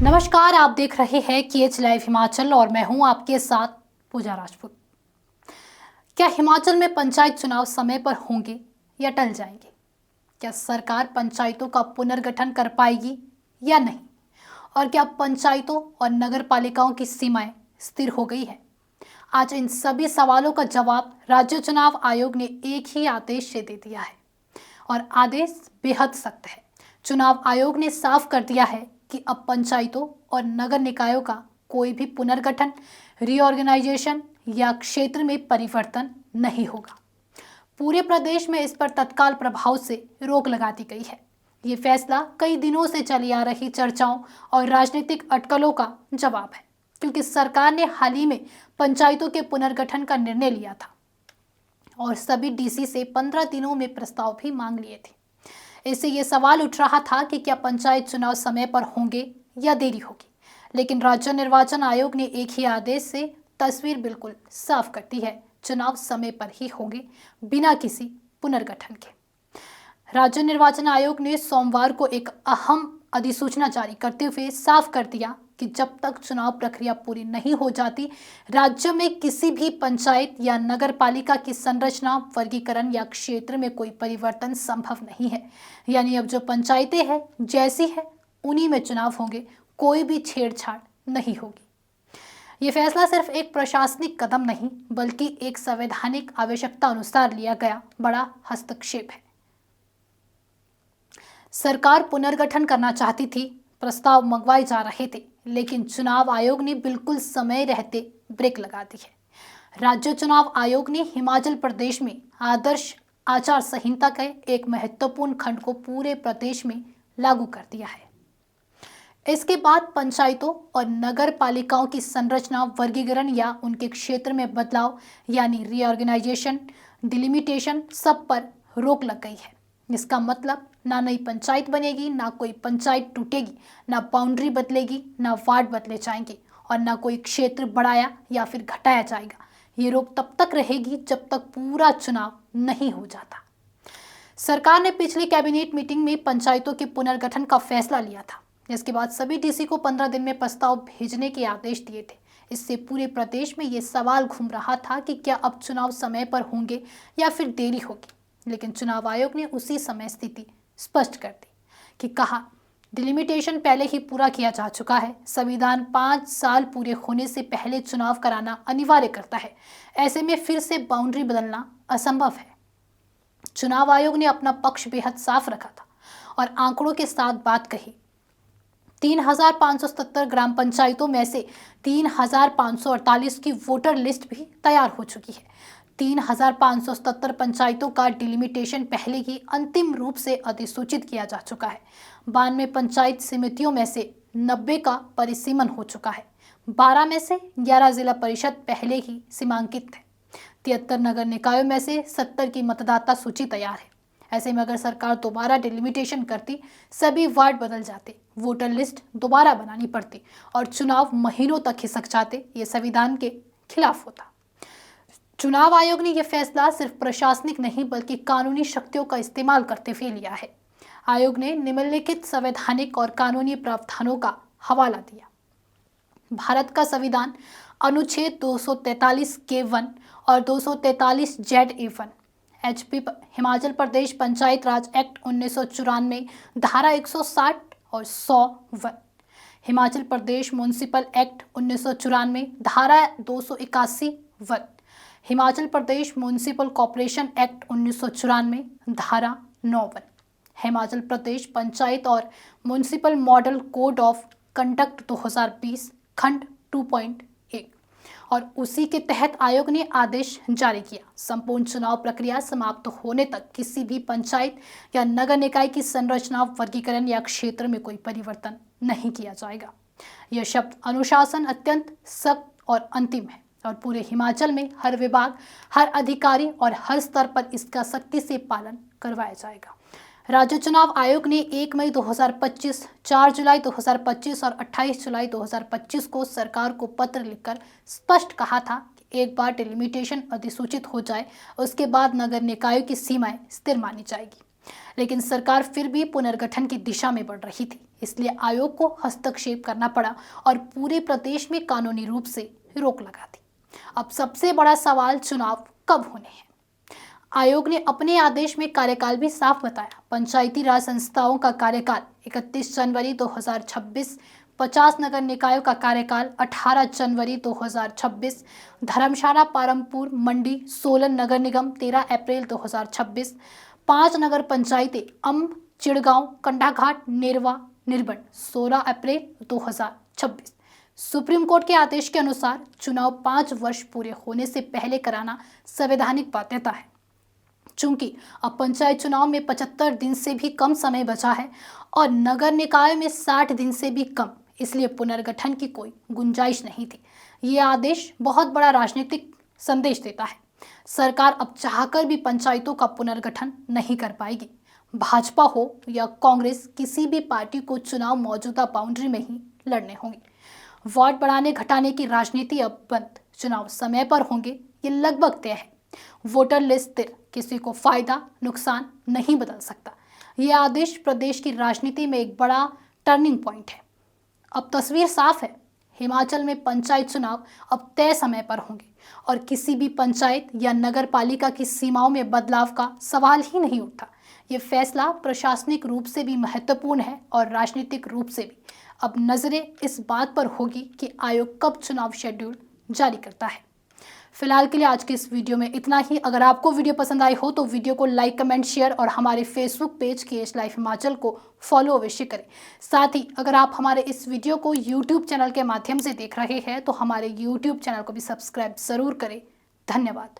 नमस्कार, आप देख रहे हैं KH लाइव हिमाचल और मैं हूं आपके साथ पूजा राजपूत। क्या हिमाचल में पंचायत चुनाव समय पर होंगे या टल जाएंगे? क्या सरकार पंचायतों का पुनर्गठन कर पाएगी या नहीं? और क्या पंचायतों और नगर पालिकाओं की सीमाएं स्थिर हो गई है? आज इन सभी सवालों का जवाब राज्य चुनाव आयोग ने एक ही आदेश से दे दिया है और आदेश बेहद सख्त है। चुनाव आयोग ने साफ कर दिया है कि अब पंचायतों और नगर निकायों का कोई भी पुनर्गठन, रीऑर्गेनाइजेशन या क्षेत्र में परिवर्तन नहीं होगा। पूरे प्रदेश में इस पर तत्काल प्रभाव से रोक लगा दी गई है। ये फैसला कई दिनों से चली आ रही चर्चाओं और राजनीतिक अटकलों का जवाब है, क्योंकि सरकार ने हाल ही में पंचायतों के पुनर्गठन का निर्णय लिया था और सभी डीसी से 15 दिनों में प्रस्ताव भी मांग लिए थे। इससे ये सवाल उठ रहा था कि क्या पंचायत चुनाव समय पर होंगे या देरी होगी, लेकिन राज्य निर्वाचन आयोग ने एक ही आदेश से तस्वीर बिल्कुल साफ कर दी है। चुनाव समय पर ही होंगे, बिना किसी पुनर्गठन के। राज्य निर्वाचन आयोग ने सोमवार को एक अहम अधिसूचना जारी करते हुए साफ कर दिया कि जब तक चुनाव प्रक्रिया पूरी नहीं हो जाती, राज्य में किसी भी पंचायत या नगर पालिका की संरचना, वर्गीकरण या क्षेत्र में कोई परिवर्तन संभव नहीं है। यानी अब जो पंचायतें हैं जैसी है उन्हीं में चुनाव होंगे, कोई भी छेड़छाड़ नहीं होगी। ये फैसला सिर्फ एक प्रशासनिक कदम नहीं, बल्कि एक संवैधानिक आवश्यकता अनुसार लिया गया बड़ा हस्तक्षेप है। सरकार पुनर्गठन करना चाहती थी, प्रस्ताव मंगवाए जा रहे थे, लेकिन चुनाव आयोग ने बिल्कुल समय रहते ब्रेक लगा दी है। राज्य चुनाव आयोग ने हिमाचल प्रदेश में आदर्श आचार संहिता के एक महत्वपूर्ण खंड को पूरे प्रदेश में लागू कर दिया है। इसके बाद पंचायतों और नगर पालिकाओं की संरचना, वर्गीकरण या उनके क्षेत्र में बदलाव यानी रीऑर्गेनाइजेशन, डिलिमिटेशन, सब पर रोक लग गई है। इसका मतलब ना नई पंचायत बनेगी, ना कोई पंचायत टूटेगी, ना बाउंड्री बदलेगी, ना वार्ड बदले जाएंगे और ना कोई क्षेत्र बढ़ाया या फिर घटाया जाएगा। ये रोक तब तक रहेगी जब तक पूरा चुनाव नहीं हो जाता। सरकार ने पिछली कैबिनेट मीटिंग में पंचायतों के पुनर्गठन का फैसला लिया था। इसके बाद सभी डीसी को 15 दिन में प्रस्ताव भेजने के आदेश दिए थे। इससे पूरे प्रदेश में ये सवाल घूम रहा था कि क्या अब चुनाव समय पर होंगे या फिर देरी होगी, लेकिन चुनाव आयोग ने उसी समय स्थिति स्पष्ट कर दी कि कहा, डिलिमिटेशन पहले ही पूरा किया जा चुका है। संविधान 5 साल पूरे होने से पहले चुनाव कराना अनिवार्य करता है। ऐसे में फिर से बाउंड्री बदलना असंभव है। चुनाव आयोग ने अपना पक्ष बेहद साफ रखा था और आंकड़ों के साथ बात कही। 3,577 ग्राम पंचायतों में से 3,548 की वोटर लिस्ट भी तैयार हो चुकी है। 3,577 पंचायतों का डिलिमिटेशन पहले ही अंतिम रूप से अधिसूचित किया जा चुका है। 92 पंचायत समितियों में से 90 का परिसीमन हो चुका है। 12 में से 11 जिला परिषद पहले ही सीमांकित है। 73 नगर निकायों में से 70 की मतदाता सूची तैयार है। ऐसे में अगर सरकार दोबारा डिलिमिटेशन करती, सभी वार्ड बदल जाते, वोटर लिस्ट दोबारा बनानी पड़ती और चुनाव महीनों तक खिसक जाते। ये संविधान के खिलाफ होता। चुनाव आयोग ने यह फैसला सिर्फ प्रशासनिक नहीं बल्कि कानूनी शक्तियों का इस्तेमाल करते हुए लिया है। आयोग ने निम्नलिखित संवैधानिक और कानूनी प्रावधानों का हवाला दिया। भारत का संविधान अनुच्छेद 243 के1 और 243 ZA1, हिमाचल प्रदेश पंचायत राज एक्ट 1994 धारा 160 और 100 हिमाचल प्रदेश म्युनिसिपल एक्ट 1994 धारा 281 Himachal Pradesh municipal corporation act 1994 धारा 9 हिमाचल प्रदेश पंचायत और municipal model code of conduct 2020 खंड 2.1 और उसी के तहत आयोग ने आदेश जारी किया। संपूर्ण चुनाव प्रक्रिया समाप्त होने तक किसी भी पंचायत या नगर निकाय की संरचना, वर्गीकरण या क्षेत्र में कोई परिवर्तन नहीं किया जाएगा। यह शब्द अनुशासन अत्यंत सख्त और अंतिम है और पूरे हिमाचल में हर विभाग, हर अधिकारी और हर स्तर पर इसका सख्ती से पालन करवाया जाएगा। राज्य चुनाव आयोग ने 1 मई 2025, 4 जुलाई 2025 और 28 जुलाई 2025 को सरकार को पत्र लिखकर स्पष्ट कहा था कि एक बार डिलिमिटेशन अधिसूचित हो जाए, उसके बाद नगर निकायों की सीमाएं स्थिर मानी जाएगी। लेकिन सरकार फिर भी पुनर्गठन की दिशा में बढ़ रही थी, इसलिए आयोग को हस्तक्षेप करना पड़ा और पूरे प्रदेश में कानूनी रूप से रोक लगा दी। अब सबसे बड़ा सवाल चुनाव कब होने हैं। आयोग ने अपने आदेश में कार्यकाल भी साफ बताया। पंचायती राज संस्थाओं का कार्यकाल 31 जनवरी 2026, 50 नगर निकायों का कार्यकाल 18 जनवरी 2026, धर्मशाला, पालमपुर, मंडी, सोलन नगर निगम 13 अप्रैल 2026, 5 नगर पंचायतें अम्ब, चिड़गांव, कंडाघाट, नेरवा, निर्बन 16 अप्रैल 2026। सुप्रीम कोर्ट के आदेश के अनुसार चुनाव 5 वर्ष पूरे होने से पहले कराना संवैधानिक बाध्यता है। चूंकि अब पंचायत चुनाव में 75 दिन से भी कम समय बचा है और नगर निकाय में 60 दिन से भी कम, इसलिए पुनर्गठन की कोई गुंजाइश नहीं थी। ये आदेश बहुत बड़ा राजनीतिक संदेश देता है। सरकार अब चाहकर भी पंचायतों का पुनर्गठन नहीं कर पाएगी। भाजपा हो या कांग्रेस, किसी भी पार्टी को चुनाव मौजूदा बाउंड्री में ही लड़ने होंगे। वोट बढ़ाने घटाने की राजनीति अब बंद, चुनाव समय पर होंगे, ये लगभग तय है। वोटर लिस्ट स्थिर, किसी को फायदा नुकसान नहीं बदल सकता। यह आदेश प्रदेश की राजनीति में एक बड़ा टर्निंग पॉइंट है। अब तस्वीर साफ है, हिमाचल में पंचायत चुनाव अब तय समय पर होंगे और किसी भी पंचायत या नगर पालिका की सीमाओं में बदलाव का सवाल ही नहीं उठता। ये फैसला प्रशासनिक रूप से भी महत्वपूर्ण है और राजनीतिक रूप से भी। अब नजरें इस बात पर होगी कि आयोग कब चुनाव शेड्यूल जारी करता है। फिलहाल के लिए आज के इस वीडियो में इतना ही। अगर आपको वीडियो पसंद आई हो तो वीडियो को लाइक, कमेंट, शेयर और हमारे Facebook page KH life Himachal को फॉलो अवश्य करें। साथ ही अगर आप हमारे इस वीडियो को यूट्यूब चैनल के माध्यम से देख रहे हैं तो हमारे यूट्यूब चैनल को भी सब्सक्राइब जरूर करें। धन्यवाद।